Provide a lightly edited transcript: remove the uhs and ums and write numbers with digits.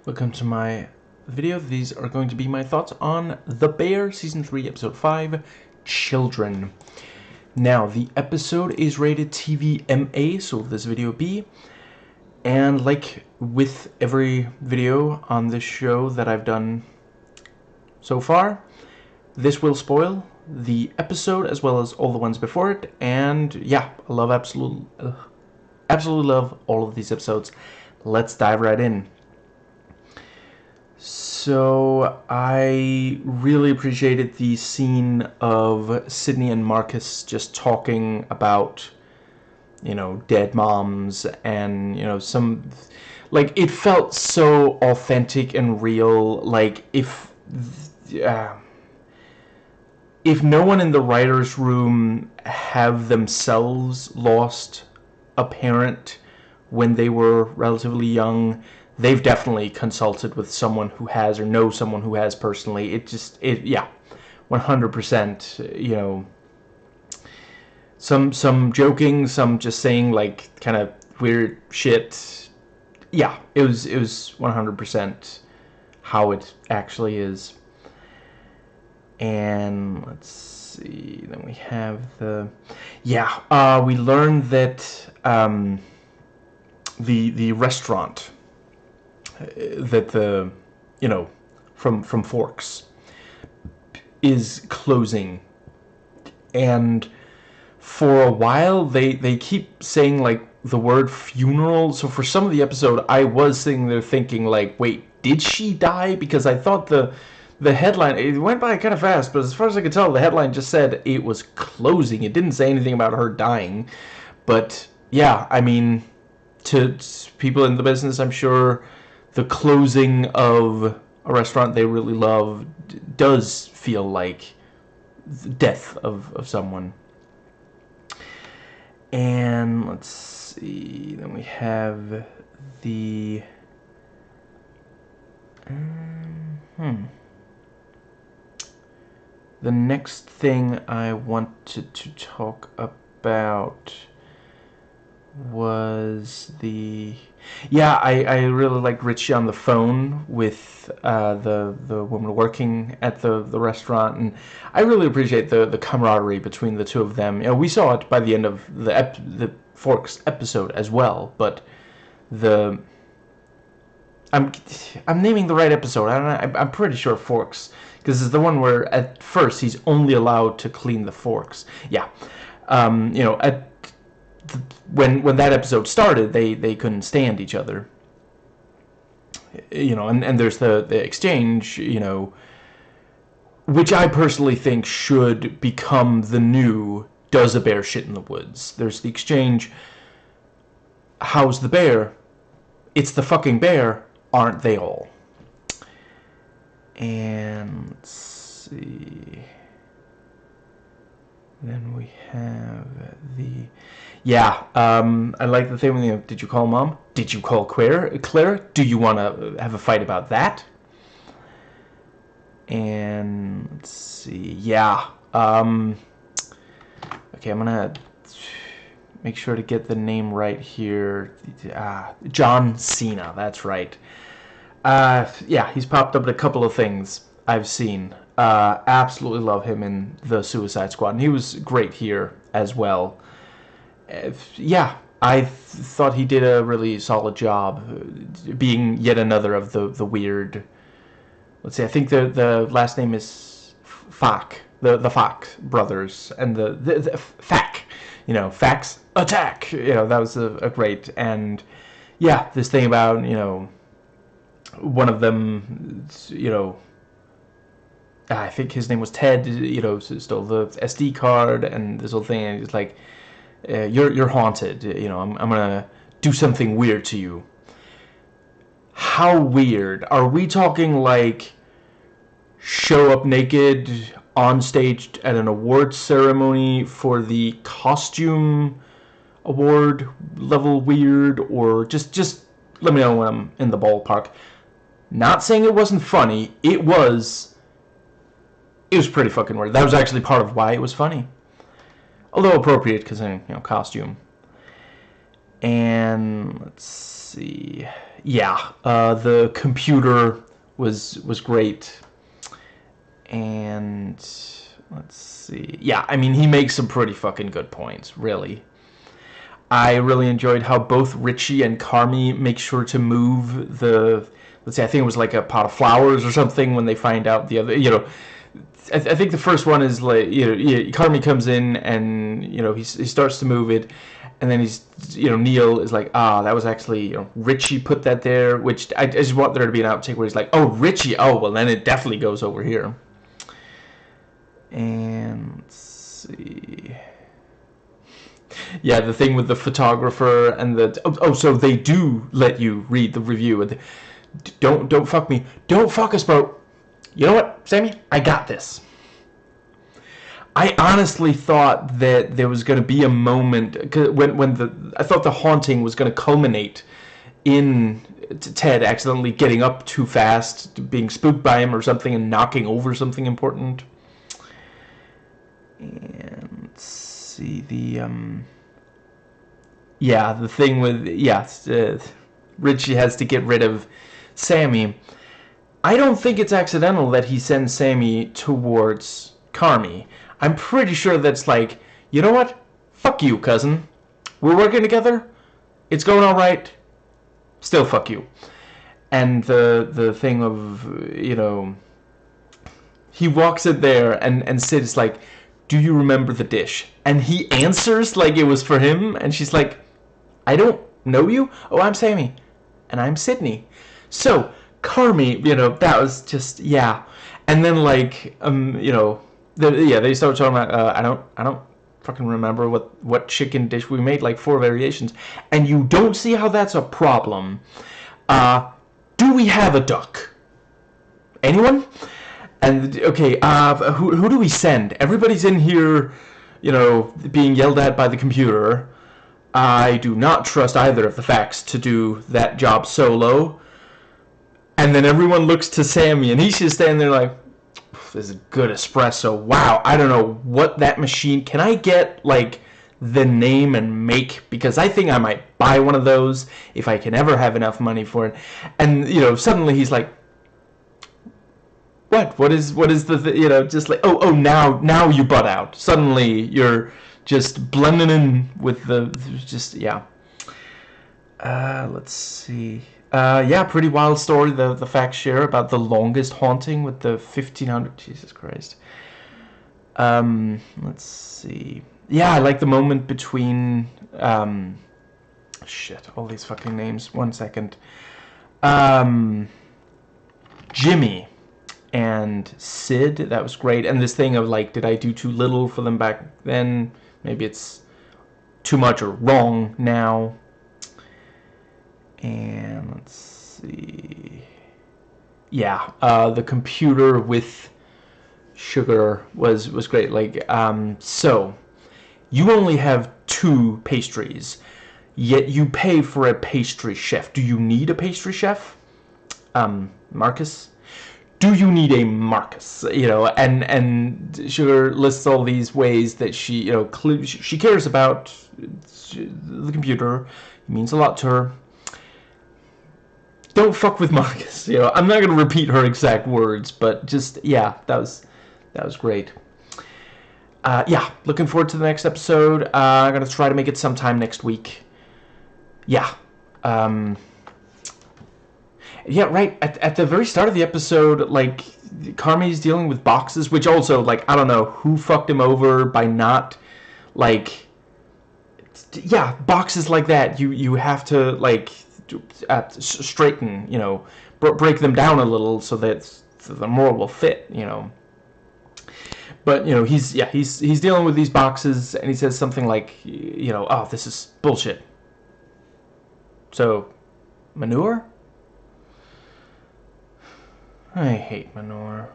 Welcome to my video. These are going to be my thoughts on The Bear, Season 3, Episode 5, Children. Now, the episode is rated TV-MA, so will this video be. And like with every video on this show that I've done so far, this will spoil the episode as well as all the ones before it. And yeah, I love absolutely love all of these episodes. Let's dive right in. So I really appreciated the scene of Sydney and Marcus just talking about, you know, dead moms and, you know, some, like, it felt so authentic and real. Like, if no one in the writer's room have themselves lost a parent when they were relatively young, they've definitely consulted with someone who has or knows someone who has personally. Yeah, 100%, you know, some joking, some just saying like kind of weird shit. Yeah, it was 100% how it actually is. And let's see, then we have the, yeah, we learned that the restaurant that the, you know, from Forks is closing, and for a while they keep saying like the word funeral. So for some of the episode I was sitting there thinking like, wait, did she die? Because I thought the headline, it went by kind of fast, but as far as I could tell, the headline just said it was closing. It didn't say anything about her dying. But yeah, I mean, to people in the business, I'm sure the closing of a restaurant they really love does feel like the death of someone. And let's see, then we have the the next thing I wanted to talk about was the, yeah, I really liked Richie on the phone with the woman working at the restaurant, and I really appreciate the camaraderie between the two of them. You know, we saw it by the end of the Forks episode as well, but the I'm naming the right episode. I'm pretty sure Forks, because it's the one where at first he's only allowed to clean the forks. Yeah, you know, when that episode started, they couldn't stand each other. You know, and there's the exchange, you know, which I personally think should become the new "Does a bear shit in the woods?" There's the exchange, "How's the bear?" "It's the fucking bear, aren't they all?" And let's see. Then we have the, yeah, I like the thing with, you know, did you call Mom? Did you call Claire? Do you want to have a fight about that? And let's see, yeah, okay, I'm gonna make sure to get the name right here. John Cena, that's right. Yeah, he's popped up in a couple of things I've seen. Absolutely love him in the Suicide Squad, and he was great here as well. Yeah, I thought he did a really solid job, being yet another of the weird. Let's see, I think the last name is Fak, the Fak brothers, and the Fak, you know, Facts Attack. You know, that was a great, and yeah, this thing about, you know, one of them, you know, I think his name was Ted, you know, stole the SD card and this whole thing, and it's like, you're haunted, you know, I'm gonna do something weird to you. How weird? Are we talking like show up naked on stage at an awards ceremony for the costume award level weird, or just let me know when I'm in the ballpark. Not saying it wasn't funny, it was pretty fucking weird. That was actually part of why it was funny. Although appropriate, because, you know, costume. And let's see. Yeah, the computer was great. And let's see. Yeah, I mean, he makes some pretty fucking good points, really. I really enjoyed how both Richie and Carmy make sure to move the, let's say, I think it was like a pot of flowers or something when they find out the other, you know, I think the first one is like, you know, Carmy comes in and, you know, he starts to move it, and then he's, you know, Neil is like, that was actually, you know, Richie put that there, which I just want there to be an outtake where he's like, oh, Richie, oh, well, then it definitely goes over here. And let's see. Yeah, the thing with the photographer and the so they do let you read the review. Don't fuck me. Don't fuck us, bro. You know what, Sammy? I got this. I honestly thought that there was going to be a moment when I thought the haunting was going to culminate in Ted accidentally getting up too fast, being spooked by him or something, and knocking over something important. And let's see the yeah, the thing with Richie has to get rid of Sammy. I don't think it's accidental that he sends Sammy towards Carmy. I'm pretty sure that's like, you know what? Fuck you, cousin. We're working together. It's going all right. Still fuck you. And the thing of, you know, he walks in there and Sid is like, do you remember the dish? And he answers like it was for him, and she's like, I don't know you? Oh, I'm Sammy. And I'm Sydney. So, Carmy, you know, that was just, yeah. And then, like, you know, they start talking about, I don't fucking remember what chicken dish we made, like 4 variations. And you don't see how that's a problem. Do we have a duck? Anyone? And, okay, who do we send? Everybody's in here, you know, being yelled at by the computer. I do not trust either of the facts to do that job solo. And then everyone looks to Sammy, and he's just standing there like, this is good espresso. Wow, I don't know what that machine... Can I get, like, the name and make? Because I think I might buy one of those if I can ever have enough money for it. And, you know, suddenly he's like, what is the, you know, just like, oh, now you butt out. Suddenly you're just blending in with the, just, yeah. Let's see. Yeah, pretty wild story, the facts share about the longest haunting with the 1500, Jesus Christ. Let's see. Yeah, I like the moment between, shit, all these fucking names, 1 second. Jimmy and Sid, that was great. And this thing of like, did I do too little for them back then? Maybe it's too much or wrong now. And let's see. Yeah, the computer with sugar was great. Like, so you only have 2 pastries, yet you pay for a pastry chef. Do you need a pastry chef? Marcus? Do you need a Marcus? You know, and Sugar lists all these ways that she, you know, she cares about the computer. It means a lot to her. Don't fuck with Marcus. You know, I'm not gonna repeat her exact words, but just, yeah, that was great. Yeah, looking forward to the next episode. I'm gonna try to make it sometime next week. Yeah. Yeah, right, at the very start of the episode, like, Carmy's dealing with boxes, which also, like, I don't know who fucked him over by not, like, yeah, boxes like that, you have to, like, straighten, you know, break them down a little so that the more will fit, you know. But, you know, he's dealing with these boxes, and he says something like, you know, oh, this is bullshit. So, manure? I hate manure.